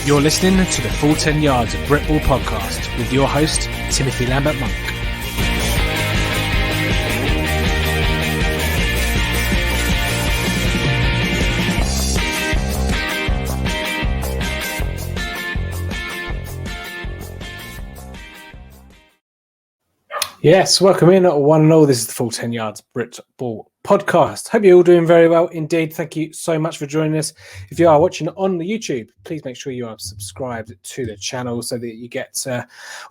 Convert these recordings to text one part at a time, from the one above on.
You're listening to the Full 10 Yards of Britball podcast with your host, Timothy Lambert-Monk. Yes, welcome in one and all. This is the Full 10 Yards Britball podcast. Hope you're all doing very well indeed. Thank you so much for joining us. If you are watching on the YouTube, please make sure you are subscribed to the channel so that you get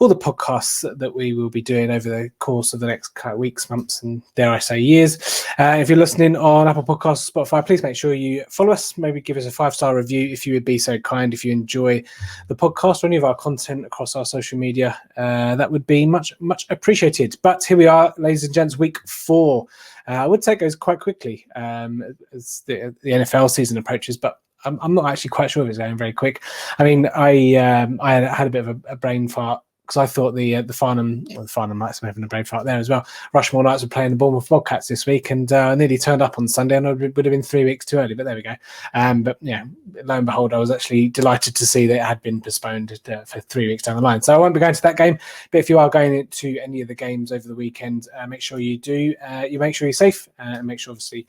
all the podcasts that we will be doing over the course of the next weeks, months, and dare I say years. If you're listening on Apple Podcasts, Spotify, please make sure you follow us. Maybe give us a 5-star review if you would be so kind. If you enjoy the podcast or any of our content across our social media, that would be much appreciated. But here we are, ladies and gents, week 4. I would say it goes quite quickly as the NFL season approaches, but I'm not actually quite sure if it's going very quick. I mean, I had a bit of a brain fart because I thought the Farnham Knights were having a brain fart there as well. Rushmore Knights were playing the Bournemouth Bobcats this week, and nearly turned up on Sunday, and it would have been 3 weeks too early. But there we go. But yeah, lo and behold, I was actually delighted to see that it had been postponed for 3 weeks down the line. So I won't be going to that game. But if you are going into any of the games over the weekend, make sure you do. You make sure you're safe, and make sure obviously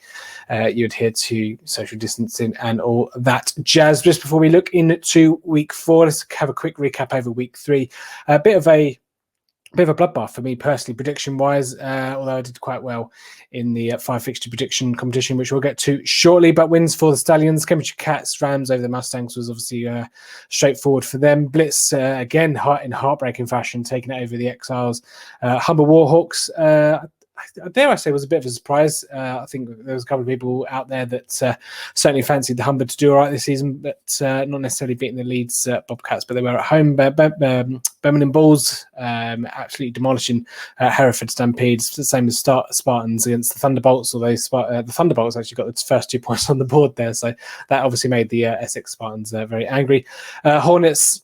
you adhere to social distancing and all that jazz. Just before we look into week 4, let's have a quick recap over week 3. Bit of a bloodbath for me personally, prediction wise, although I did quite well in the 5 fixture prediction competition, which we'll get to shortly. But wins for the Stallions, Cambridgeshire Cats, Rams over the Mustangs was obviously straightforward for them. Blitz again in heartbreaking fashion, taking it over the Exiles. Humber Warhawks, dare I say, was a bit of a surprise. I think there was a couple of people out there that certainly fancied the Humber to do all right this season, but not necessarily beating the Leeds Bobcats, but they were at home. Birmingham Bulls absolutely demolishing Hereford Stampedes, the same as Spartans against the Thunderbolts, although the Thunderbolts actually got the first 2 points on the board there, so that obviously made the Essex Spartans very angry. Hornets,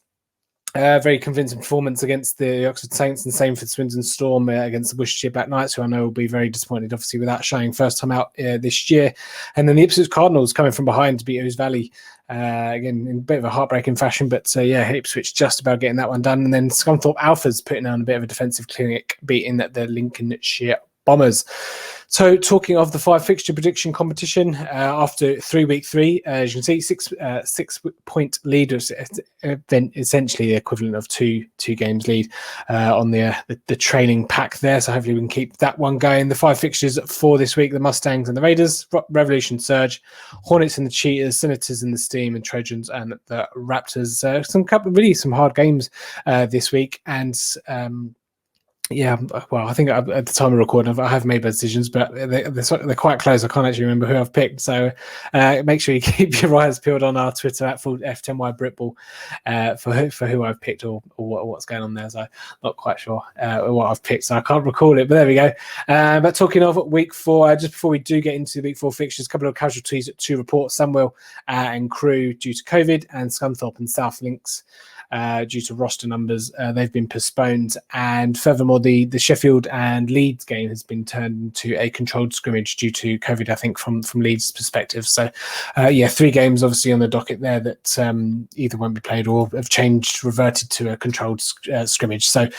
very convincing performance against the Oxford Saints, and same for Swindon Storm against the Worcestershire Black Knights, who I know will be very disappointed, obviously, with that showing first time out this year. And then the Ipswich Cardinals coming from behind to beat Ouse Valley, again, in a bit of a heartbreaking fashion, but Ipswich just about getting that one done. And then Scunthorpe Alphas putting on a bit of a defensive clinic, beating the Lincolnshire Bombers. So talking of the 5 fixture prediction competition, after week 3, as you can see, 6 point lead, then essentially the equivalent of two games lead on the trailing pack there. So hopefully we can keep that one going. The 5 fixtures for this week: the Mustangs and the Raiders, Revolution Surge, Hornets and the Cheetahs, Senators and the Steam, and Trojans and the Raptors. Some hard games this week, and yeah, well, I think at the time of recording, I have made my decisions, but they're quite close. I can't actually remember who I've picked. So make sure you keep your eyes peeled on our Twitter at F10Y Britball for who I've picked or what's going on there. So I'm not quite sure what I've picked, so I can't recall it. But there we go. But talking of week 4, just before we do get into the week 4 fixtures, a couple of casualties to report: Sunwell and Crewe due to COVID, and Scunthorpe and South Links due to roster numbers. They've been postponed, and furthermore, the Sheffield and Leeds game has been turned into a controlled scrimmage due to COVID, I think, from Leeds' perspective. So 3 games obviously on the docket there that either won't be played or have reverted to a controlled scrimmage. So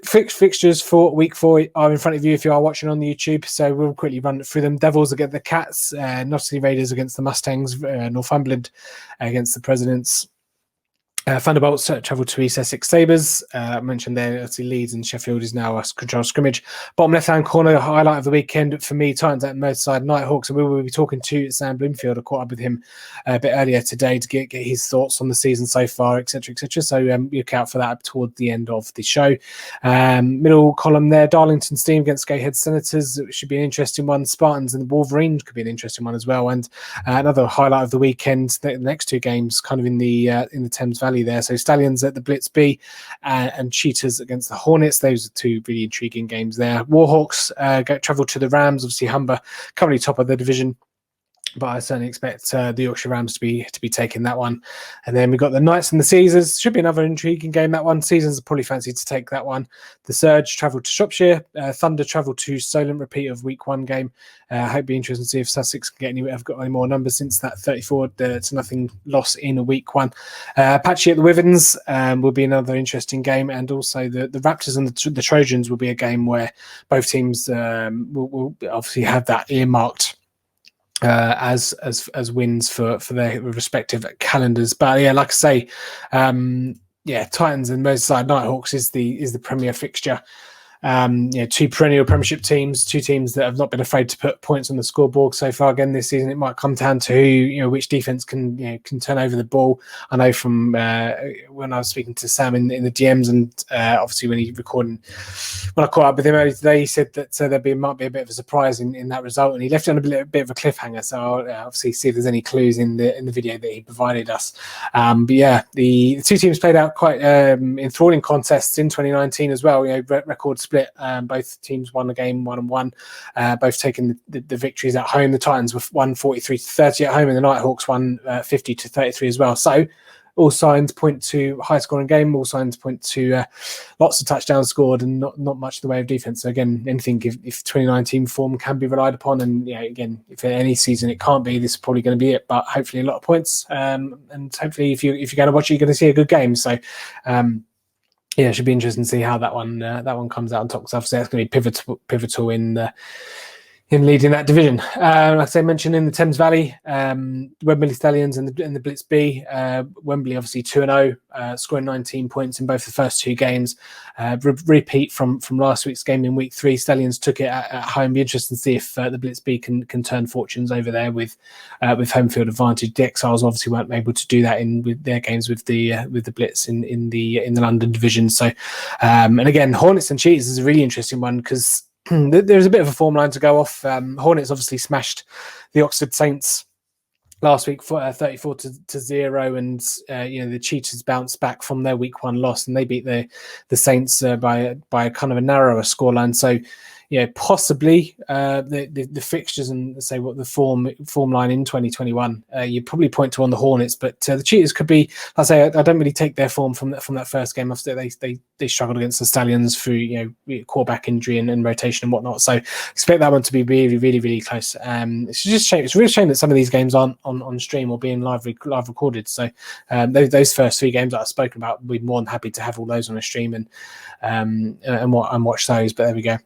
fixtures for week 4 are in front of you if you are watching on the YouTube, so we'll quickly run through them. Devils against the Cats, Nottingham Raiders against the Mustangs, Northumberland against the Presidents, Thunderbolts travel to East Essex Sabres. I mentioned there, Leeds and Sheffield is now a controlled scrimmage. Bottom left-hand corner, highlight of the weekend for me, Titans at Merseyside Nighthawks, and we will be talking to Sam Bloomfield. I caught up with him a bit earlier today to get his thoughts on the season so far, etc., etc. So look out for that toward the end of the show. Middle column there, Darlington Steam against Gateshead Senators. It should be an interesting one. Spartans and the Wolverines could be an interesting one as well. And another highlight of the weekend, the next 2 games kind of in the Thames Valley there. So Stallions at the Blitz B and Cheetahs against the Hornets. Those are 2 really intriguing games there. Warhawks travel to the Rams. Obviously Humber currently top of the division. but I certainly expect the Yorkshire Rams to be taking that one. And then we've got the Knights and the Caesars. Should be another intriguing game, that one. Caesars are probably fancy to take that one. The Surge travel to Shropshire. Thunder travel to Solent, repeat of week 1 game. I hope it'll be interesting to see if Sussex can have got any more numbers since that 34-0 loss in week 1. Patchy at the Withens will be another interesting game, and also the Raptors and the Trojans will be a game where both teams will obviously have that earmarked as wins for their respective calendars. But yeah, like I say, Titans and Merseyside Nighthawks is the premier fixture. Two perennial Premiership teams, two teams that have not been afraid to put points on the scoreboard so far. Again, this season, it might come down to which defense can turn over the ball. I know from when I was speaking to Sam in the DMs, and obviously when I caught up with him earlier today, he said that there might be a bit of a surprise in that result, and he left it on a bit of a cliffhanger. So I'll obviously see if there's any clues in the video that he provided us. But yeah, the two teams played out quite enthralling contests in 2019 as well. Record split. Both teams won the game 1-1. Both taking the victories at home. The Titans won 43-30 at home, and the Nighthawks won 50-33 as well. So all signs point to high scoring game. All signs point to lots of touchdowns scored and not much in the way of defense. So again, anything if 2019 form can be relied upon, and again, if any season it can't be, this is probably going to be it. But hopefully a lot of points, and hopefully if you're going to watch it, you're going to see a good game. So. It should be interesting to see how that one comes out on top. Because obviously that's going to be pivotal in leading that division. Like I mentioned, in the Thames Valley, Wembley Stallions and the Blitz B. Wembley obviously 2-0, scoring 19 points in both the first two games. Repeat from last week's game in week 3. Stallions took it at home. Be interesting to see if the Blitz B can turn fortunes over there with home field advantage. The Exiles obviously weren't able to do that with their games with the Blitz in the London division. So and again, Hornets and Cheetahs is a really interesting one because there's a bit of a form line to go off. Hornets obviously smashed the Oxford Saints last week for 34-0, and the Cheetahs bounced back from their week 1 loss, and they beat the Saints by kind of a narrower scoreline. So possibly the fixtures and say what the form line in 2021, you probably point to on the Hornets, but the Cheetahs could be. I say I don't really take their form from that first game. They struggled against the Stallions through quarterback injury and rotation and whatnot. So expect that one to be really, really, really close. It's just shame. It's a real shame that some of these games aren't on stream or being live recorded. So those first 3 games that I've spoken about, we'd be more than happy to have all those on a stream and watch those. But there we go.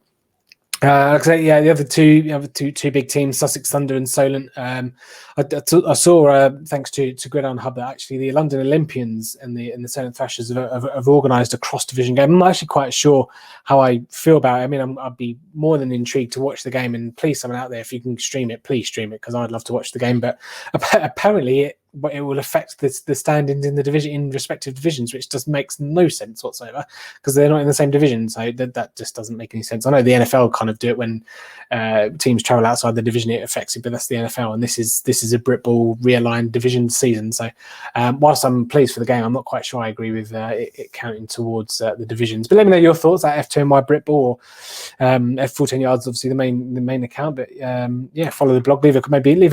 The other two big teams, Sussex Thunder and Solent. I saw, thanks to Gridiron Hub, that actually the London Olympians and the Solent Thrashers have organised a cross-division game. I'm not actually quite sure how I feel about it. I mean, I'd be more than intrigued to watch the game, and please, someone out there, if you can stream it, please stream it, because I'd love to watch the game. But apparently it will affect the standings in the division, in respective divisions, which just makes no sense whatsoever because they're not in the same division. So that just doesn't make any sense. I know the NFL kind of do it when teams travel outside the division, it affects it, but that's the NFL, and this is a Britball realigned division season. So whilst I'm pleased for the game, I'm not quite sure I agree with it counting towards the divisions. But let me know your thoughts at F2NY Britball or F14 Yards, obviously the main account. But follow the blog. Leave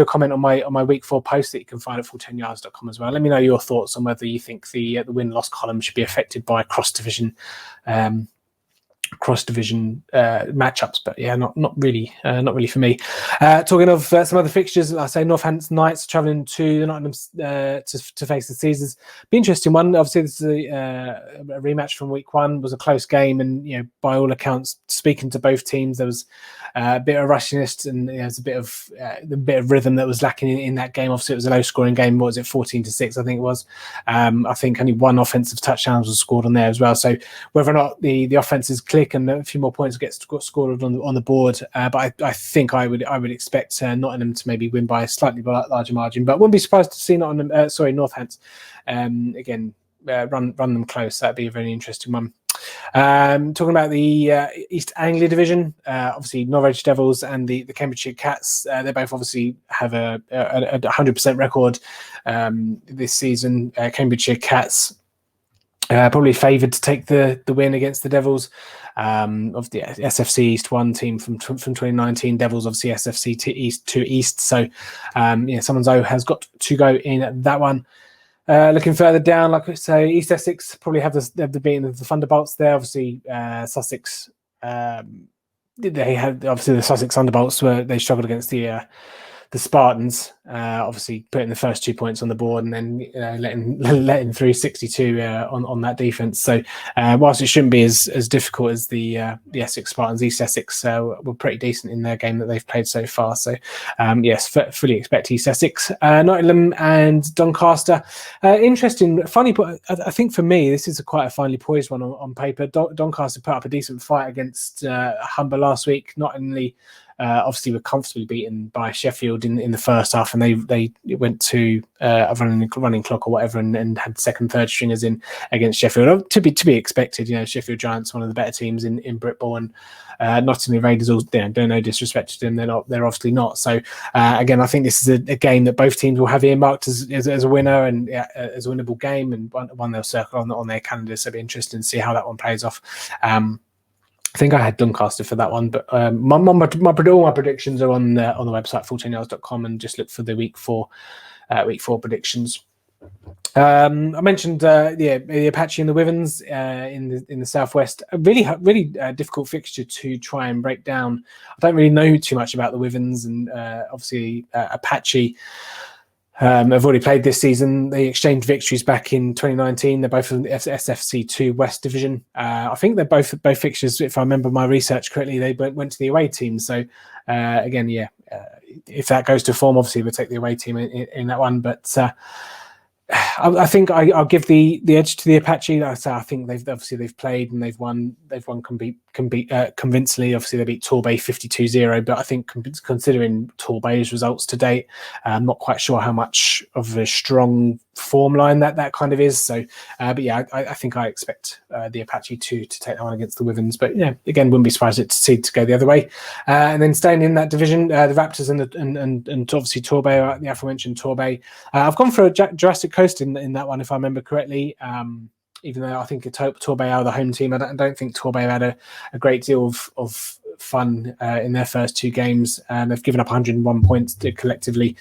a comment on my week 4 post that you can find at 14yards.com as well. Let me know your thoughts on whether you think the win-loss column should be affected by cross-division matchups, but not really for me. Talking of some other fixtures, I say Northampton Knights travelling to the Nottingham to face the Caesars. Be interesting one. Obviously, this is a rematch from week 1. It was a close game, and by all accounts, speaking to both teams, there was a bit of rushiness, and there's a bit of rhythm that was lacking in that game. Obviously, it was a low-scoring game. What was it, 14-6? I think it was. I think only 1 offensive touchdown was scored on there as well. So whether or not the offenses click and a few more points get scored on the board, but I think I would expect Nottingham to maybe win by a slightly larger margin. But wouldn't be surprised to see Northampton again run them close. That'd be a very interesting one. Talking about the East Anglia division, obviously Norwich Devils and the Cambridgeshire Cats, they both obviously have a 100% record this season. Cambridgeshire Cats Probably favoured to take the win against the Devils of the SFC East 1 team from 2019. Devils obviously SFC to East. So someone's O has got to go in that one. Looking further down, like I say, East Essex probably have the beating of the Thunderbolts there. Obviously, Sussex. They had obviously the Sussex Thunderbolts where they struggled against the Spartans, obviously putting the first 2 points on the board and then letting through 62 on that defense. So whilst it shouldn't be as difficult as the Essex Spartans, East Essex were pretty decent in their game that they've played so far. So yes, fully expect East Essex. Nottingham and Doncaster. Interesting, funny, but I think for me this is quite a finely poised one on paper. Doncaster put up a decent fight against Humber last week. Not only obviously were comfortably beaten by Sheffield in the first half, and they went to a running clock or whatever, and had second, third stringers in against Sheffield. To be expected, Sheffield Giants, one of the better teams in Britball, and Nottingham Raiders. Don't no disrespect to them, they're obviously not. So again, I think this is a game that both teams will have earmarked as a winner and as a winnable game, and one they'll circle on their calendar. So it'll be interesting to see how that one plays off. I think I had Doncaster for that one, but all my predictions are on the website 14yards.com, and just look for the week four predictions. I mentioned the Apache and the Wivens in the southwest. A really difficult fixture to try and break down. I don't really know too much about the Wivens, and obviously Apache. I've already played this season. They exchanged victories back in 2019. They're both in the SFC2 West Division. I think they're both fixtures, if I remember my research correctly, they went to the away team. So again, if that goes to form, obviously we'll take the away team in that one. But I think I'll give the edge to the Apache. Like I say, I think they've played and they've won convincingly. Obviously, they beat Torbay 52-0, but I think considering Torbay's results to date, I'm not quite sure how much of a strong form line that kind of is. So, but yeah, I think I expect the Apache to take that one against the Wivens. But yeah, again, wouldn't be surprised to go the other way. And then staying in that division, the Raptors and obviously Torbay, the aforementioned Torbay. I've gone for a Jurassic Coast in that one, if I remember correctly. Even though I think Torbay are the home team, I don't think Torbay had a great deal of fun in their first two games. They've given up 101 points collectively.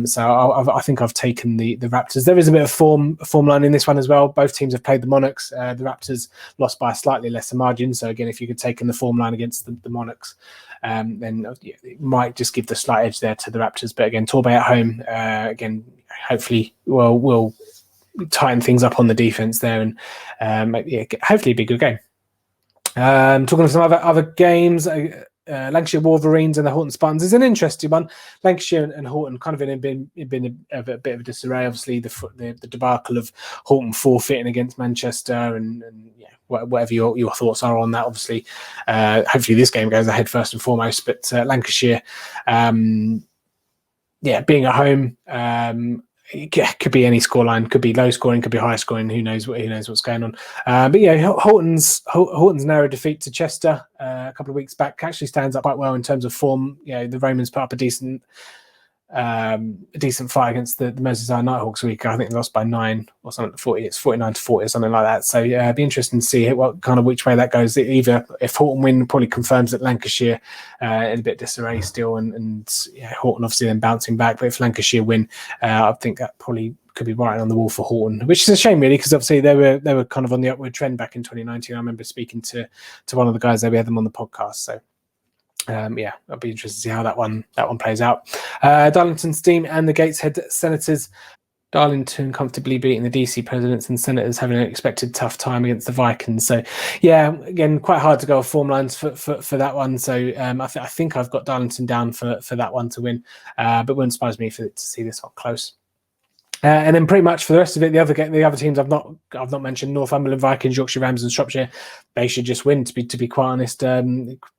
So I think I've taken the Raptors. There is a bit of form line in this one as well. Both teams have played the Monarchs. The Raptors lost by a slightly lesser margin. So again, if you could take in the form line against the Monarchs, then it might just give the slight edge there to the Raptors. But again, Torbay at home, again, hopefully we'll tighten things up on the defense there, and hopefully be a good game. Talking of some other games, Lancashire Wolverines and the Halton Spartans is an interesting one. Lancashire and Halton kind of been a bit of a disarray. Obviously, the debacle of Halton forfeiting against Manchester, and whatever your thoughts are on that. Obviously, hopefully this game goes ahead first and foremost. But Lancashire, being at home. It could be any scoreline, could be low scoring, could be high scoring. Who knows what's going on? But yeah, Halton's narrow defeat to Chester a couple of weeks back actually stands up quite well in terms of form. The Romans put up a decent fight against the Merseyside Nighthawks week. I think they lost by 9 or something. 49-40 or something like that. So it'd be interesting to see which way that goes. Either if Halton win, probably confirms that Lancashire in a bit disarray still, and Halton obviously then bouncing back. But if Lancashire win, I think that probably could be right on the wall for Halton, which is a shame really, because obviously they were kind of on the upward trend back in 2019. I remember speaking to one of the guys there. We had them on the podcast, so. I'll be interested to see how that one plays out. Darlington Steam and the Gateshead Senators. Darlington comfortably beating the DC Presidents, and Senators having an expected tough time against the Vikings. So, again, quite hard to go off form lines for that one. So, I think I've got Darlington down for that one to win, but it wouldn't surprise me to see this one close. And then pretty much for the rest of it, the other teams I've not mentioned: Northumberland, Vikings, Yorkshire Rams, and Shropshire. They should just win. To be quite honest,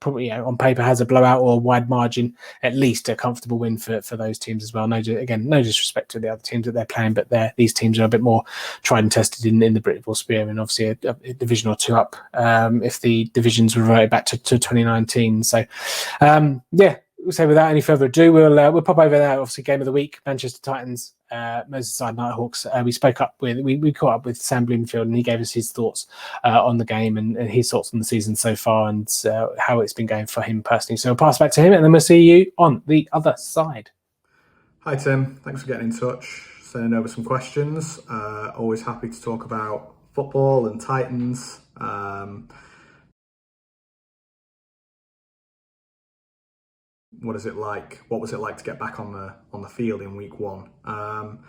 probably on paper has a blowout or a wide margin, at least a comfortable win for those teams as well. No disrespect to the other teams that they're playing, but these teams are a bit more tried and tested in the Britball sphere, and obviously a division or two up if the divisions reverted back to 2019. So, So without any further ado, we'll pop over there. Obviously, game of the week: Manchester Titans Merseyside Nighthawks. We caught up with Sam Bloomfield, and he gave us his thoughts on the game and his thoughts on the season so far, and how it's been going for him personally. So I'll pass back to him, and then we'll see you on the other side. Hi Tim, thanks for getting in touch, sending over some questions. Always happy to talk about football and Titans. What is it like? What was it like to get back on the field in week one? I'm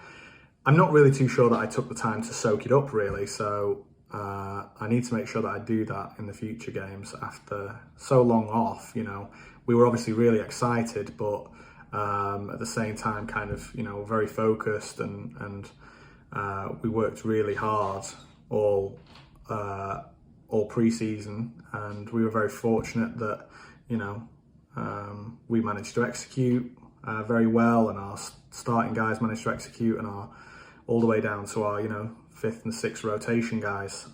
not really too sure that I took the time to soak it up really, so I need to make sure that I do that in the future games after so long off. We were obviously really excited, but at the same time kind of very focused, and we worked really hard all pre-season, and we were very fortunate that we managed to execute very well, and our starting guys managed to execute, and all the way down to our fifth and sixth rotation guys.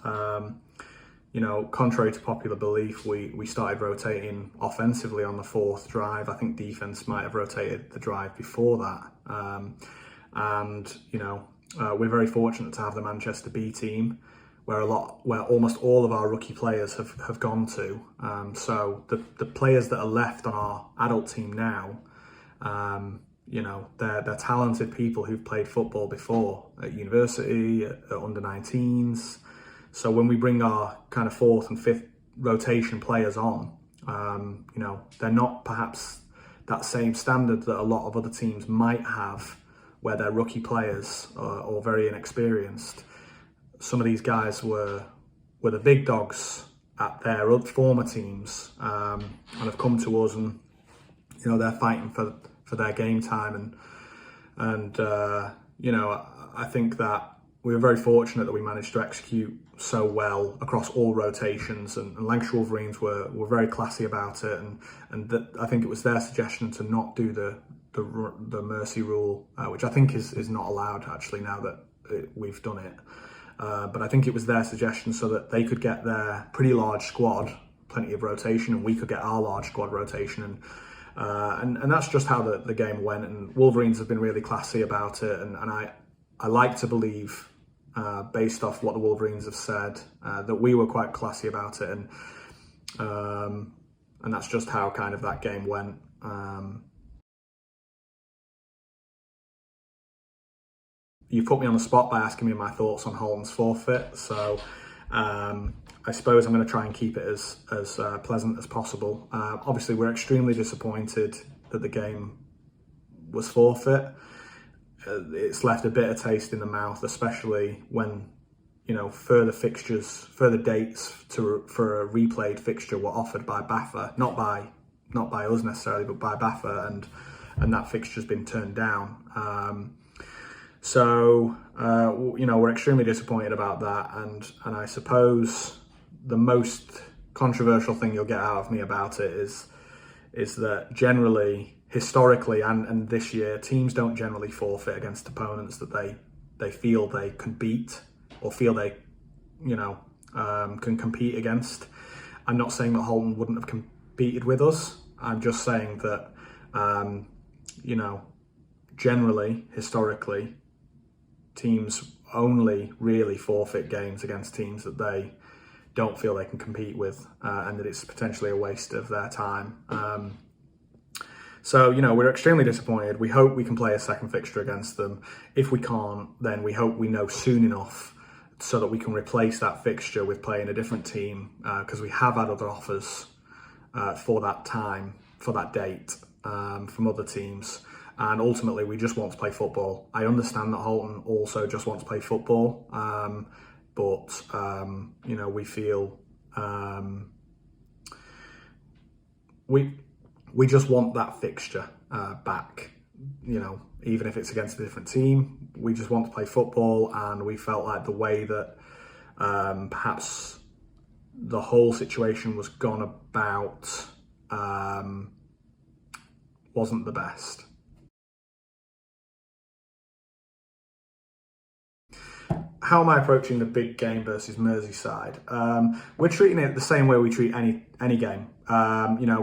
Contrary to popular belief, we started rotating offensively on the fourth drive. I think defense might have rotated the drive before that. We're very fortunate to have the Manchester B team, where almost all of our rookie players have gone to. So the players that are left on our adult team now, they're talented people who've played football before at university, at under 19s. So when we bring our kind of fourth and fifth rotation players on, they're not perhaps that same standard that a lot of other teams might have, where they're rookie players or very inexperienced. Some of these guys were the big dogs at their former teams, and have come to us, and they're fighting for their game time, and I think that we were very fortunate that we managed to execute so well across all rotations, and Lancashire Wolverines were very classy about it, and that I think it was their suggestion to not do the mercy rule, which I think is not allowed actually now that we've done it. But I think it was their suggestion so that they could get their pretty large squad, plenty of rotation, and we could get our large squad rotation. And that's just how the game went. And Wolverines have been really classy about it. And I like to believe, based off what the Wolverines have said, that we were quite classy about it. And that's just how kind of that game went. You put me on the spot by asking me my thoughts on Holme's forfeit, so I suppose I'm going to try and keep it as pleasant as possible. Obviously, we're extremely disappointed that the game was forfeit. It's left a bitter taste in the mouth, especially when further dates for a replayed fixture were offered by BAFA, not by us necessarily, but by BAFA, and that fixture's been turned down. So we're extremely disappointed about that, and I suppose the most controversial thing you'll get out of me about it is that generally, historically, and this year, teams don't generally forfeit against opponents that they feel they can beat or feel they can compete against. I'm not saying that Halton wouldn't have competed with us. I'm just saying that generally, historically, teams only really forfeit games against teams that they don't feel they can compete with, and that it's potentially a waste of their time. So we're extremely disappointed. We hope we can play a second fixture against them. If we can't, then we hope we know soon enough so that we can replace that fixture with playing a different team, because we have had other offers for that date from other teams. And ultimately, we just want to play football. I understand that Halton also just wants to play football, but we feel we just want that fixture back. Even if it's against a different team, we just want to play football, and we felt like the way that perhaps the whole situation was gone about wasn't the best. How am I approaching the big game versus Merseyside? We're treating it the same way we treat any game.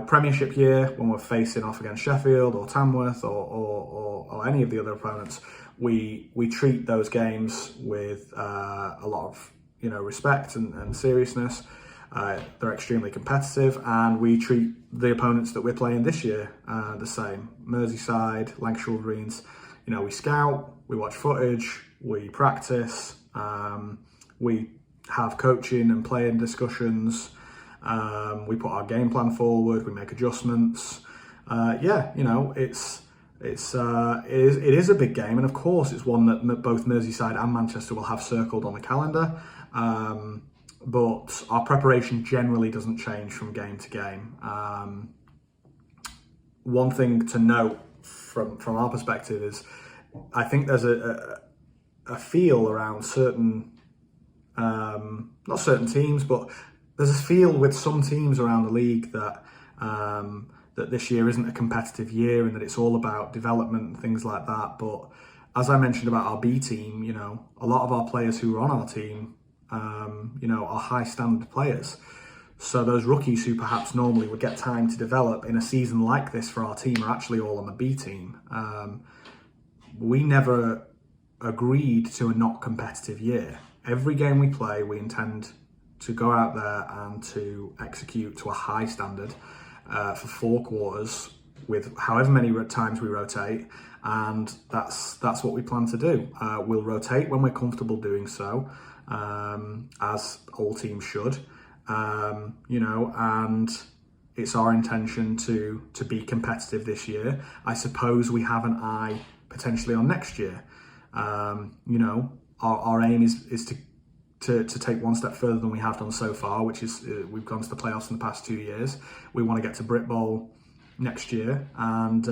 Premiership year, when we're facing off against Sheffield or Tamworth or any of the other opponents, we treat those games with a lot of respect and seriousness. They're extremely competitive, and we treat the opponents that we're playing this year the same. Merseyside, Lancashire Wolverines, we scout, we watch footage, we practice, we have coaching and playing discussions, we put our game plan forward, we make adjustments. It is a big game, and of course it's one that both Merseyside and Manchester will have circled on the calendar. But our preparation generally doesn't change from game to game. One thing to note from our perspective is, I think there's a feel around certain, not certain teams, but there's a feel with some teams around the league that that this year isn't a competitive year and that it's all about development and things like that. But as I mentioned about our B team, a lot of our players who are on our team, are high standard players. So those rookies who perhaps normally would get time to develop in a season like this for our team are actually all on the B team. We never agreed to a not competitive year. Every game we play, we intend to go out there and to execute to a high standard for 4 quarters with however many times we rotate, and that's what we plan to do. We'll rotate when we're comfortable doing so, as all teams should, and it's our intention to be competitive this year. I suppose we have an eye potentially on next year. Our aim is to take one step further than we have done so far, which is we've gone to the playoffs in the past 2 years. We want to get to Britball next year, and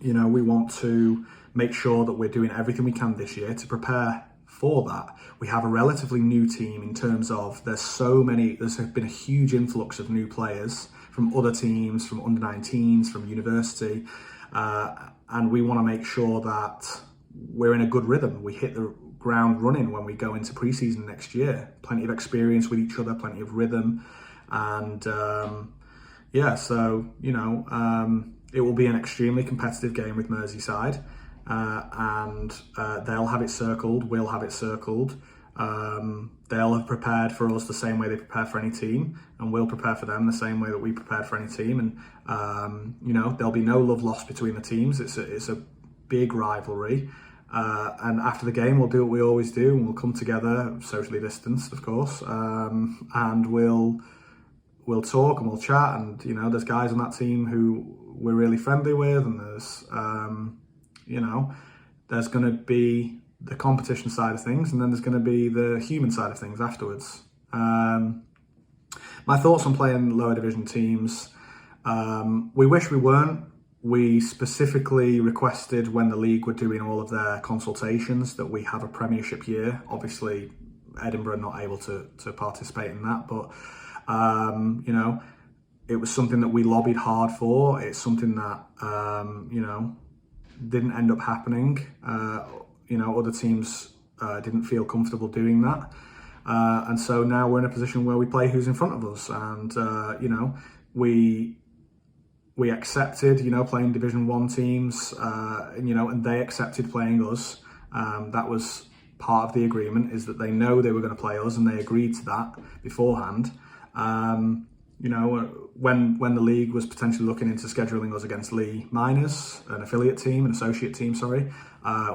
we want to make sure that we're doing everything we can this year to prepare for that. We have a relatively new team in terms of there's been a huge influx of new players from other teams, from under-19s, from university, and we want to make sure that we're in a good rhythm. We hit the ground running when we go into pre-season next year. Plenty of experience with each other, plenty of rhythm, and it will be an extremely competitive game with Merseyside, and they'll have it circled, we'll have it circled. They'll have prepared for us the same way they prepare for any team, and we'll prepare for them the same way that we prepared for any team. And there'll be no love lost between the teams. It's a big rivalry. And after the game, we'll do what we always do, and we'll come together, socially distanced, of course, and we'll talk and we'll chat. And there's guys on that team who we're really friendly with, and there's going to be the competition side of things, and then there's going to be the human side of things afterwards. My thoughts on playing lower division teams: we wish we weren't. We specifically requested, when the league were doing all of their consultations, that we have a Premiership year. Obviously, Edinburgh not able to participate in that, but it was something that we lobbied hard for. It's something that didn't end up happening. Other teams didn't feel comfortable doing that, and so now we're in a position where we play who's in front of us, and we accepted, playing Division 1 teams, and they accepted playing us. That was part of the agreement, is that they know they were going to play us, and they agreed to that beforehand. When the league was potentially looking into scheduling us against Lee Miners, an affiliate team, an associate team, sorry,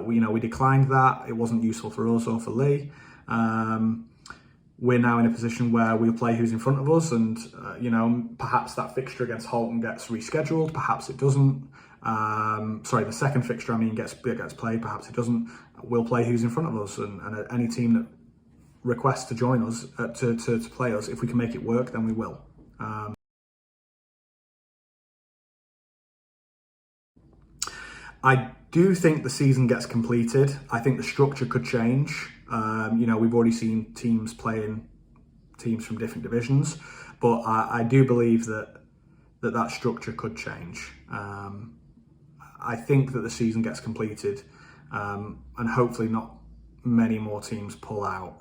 we declined that. It wasn't useful for us or for Lee. We're now in a position where we'll play who's in front of us, and perhaps that fixture against Halton gets rescheduled, perhaps it doesn't. The second fixture gets played, perhaps it doesn't. We'll play who's in front of us, and any team that requests to join us to play us, if we can make it work, then we will. I do think the season gets completed. I think the structure could change. We've already seen teams playing teams from different divisions, but I do believe that structure could change. I think that the season gets completed, and hopefully not many more teams pull out.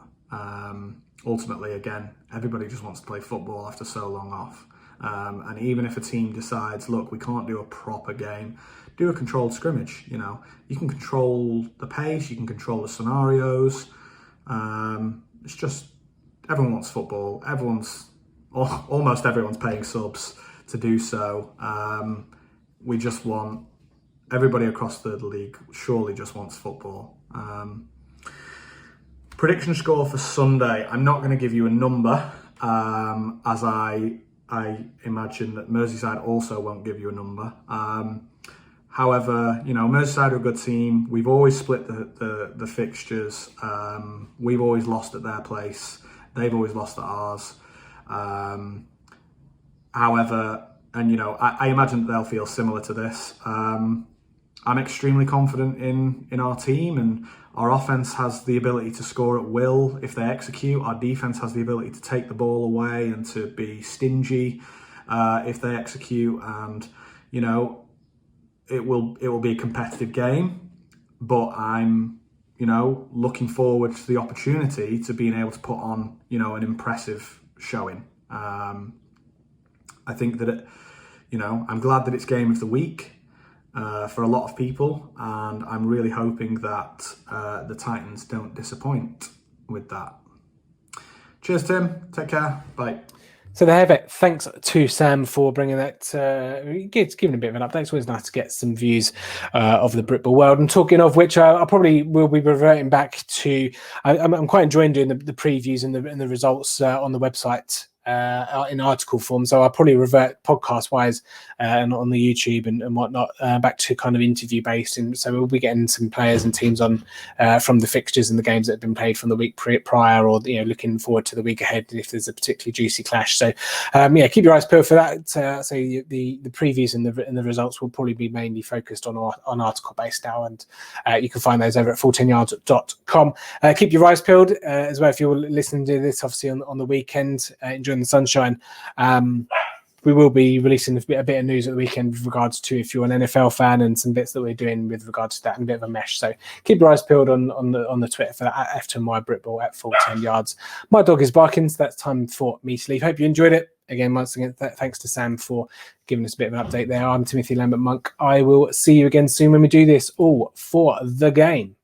Ultimately, again, everybody just wants to play football after so long off. And even if a team decides, look, we can't do a proper game, do a controlled scrimmage. You know, you can control the pace, you can control the scenarios. It's just, everyone wants football. Almost everyone's paying subs to do so. We just want, everybody across the league surely just wants football. Prediction score for Sunday. I'm not going to give you a number, as I imagine that Merseyside also won't give you a number. However, you know, Merseyside are a good team. We've always split the fixtures. We've always lost at their place. They've always lost at ours. However, and you know, I imagine that they'll feel similar to this. I'm extremely confident in our team, and our offense has the ability to score at will if they execute. Our defense has the ability to take the ball away and to be stingy if they execute. And you know, it will be a competitive game, but I'm, you know, looking forward to the opportunity to being able to put on, you know, an impressive showing. I think that you know, I'm glad that it's game of the week for a lot of people, and I'm really hoping that the Titans don't disappoint with that. Cheers, Tim. Take care. Bye. So there have it. Thanks to Sam for bringing that, giving a bit of an update. It's always nice to get some views of the Britball world. And talking of which, I probably will be reverting back to. I'm quite enjoying doing the previews and the results on the website. In article form, so I'll probably revert podcast wise and on the YouTube and whatnot back to kind of interview based, and so we'll be getting some players and teams on from the fixtures and the games that have been played from the week prior, or you know, looking forward to the week ahead if there's a particularly juicy clash. So yeah, keep your eyes peeled for that. So the previews and the results will probably be mainly focused on article based now, and you can find those over at full10yards.com. Keep your eyes peeled as well if you're listening to this obviously on the weekend, enjoying the sunshine. We will be releasing a bit of news at the weekend with regards to if you're an NFL fan, and some bits that we're doing with regards to that, and a bit of a mesh. So keep your eyes peeled on the Twitter for that at FTMY Britball at full 10 yards. My dog is barking, so that's time for me to leave. Hope you enjoyed it. Again, once again, thanks to Sam for giving us a bit of an update there. I'm Timothy Lambert Monk. I will see you again soon when we do this all for the game.